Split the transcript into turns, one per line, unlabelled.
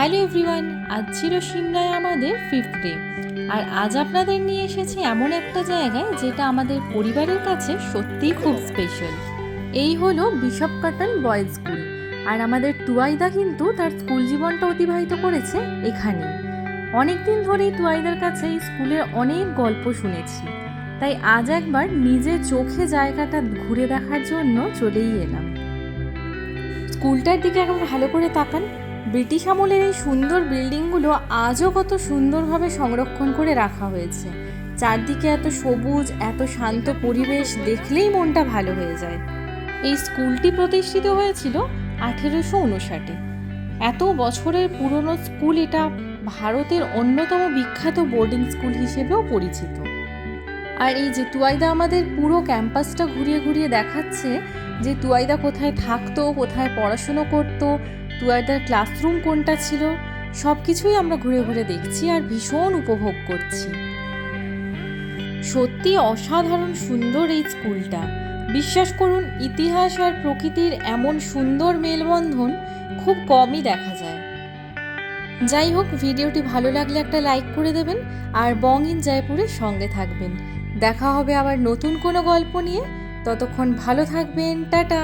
Hello everyone, আজ ছিল সিমলায় আমাদের 5th ডে। আর আজ আপনাদের নিয়ে এসেছি এমন একটা জায়গায় যেটা আমাদের পরিবারের কাছে সত্যিই খুব স্পেশাল। এই হলো বিশপ কাটন বয়েজ স্কুল। আর আমাদের টুয়াইদা কিন্তু তার স্কুল জীবনটা অতিবাহিত করেছে এখানে। অনেক দিন ধরেই টুয়াইদার কাছে এই স্কুলের অনেক গল্প শুনেছি, তাই আজ একবার নিজের চোখে জায়গাটা ঘুরে দেখার জন্য চলেই এলাম। স্কুলটার দিকে একবার ভালো করে তাকান। ব্রিটিশ আমলের এই সুন্দর বিল্ডিংগুলো আজও কত সুন্দরভাবে সংরক্ষণ করে রাখা হয়েছে। চারদিকে এত সবুজ, এত শান্ত পরিবেশ দেখলেই মনটা ভালো হয়ে যায়। এই স্কুলটি প্রতিষ্ঠিত হয়েছিল 1859-এ। এত বছরের পুরনো স্কুল এটা ভারতের অন্যতম বিখ্যাত বোর্ডিং স্কুল হিসেবেও পরিচিত। আর এই যে টুয়াইদা আমাদের পুরো ক্যাম্পাসটা ঘুরিয়ে ঘুরিয়ে দেখাচ্ছে যে টুয়াইদা কোথায় থাকতো, কোথায় পড়াশুনো করতো, টুয়াইদার ক্লাসরুম কোনটা ছিল, সব কিছুই আমরা ঘুরে ঘুরে দেখছি আর ভীষণ উপভোগ করছি। সত্যি অসাধারণ সুন্দর এই স্কুলটা। বিশ্বাস করুন, ইতিহাস আর প্রকৃতির এমন সুন্দর মেলবন্ধন খুব কমই দেখা যায়। যাই হোক, ভিডিওটি ভালো লাগলে একটা লাইক করে দেবেন আর বং ইন জয়পুরের সঙ্গে থাকবেন। দেখা হবে আবার নতুন কোনো গল্প নিয়ে। ততক্ষণ ভালো থাকবেন, টাটা।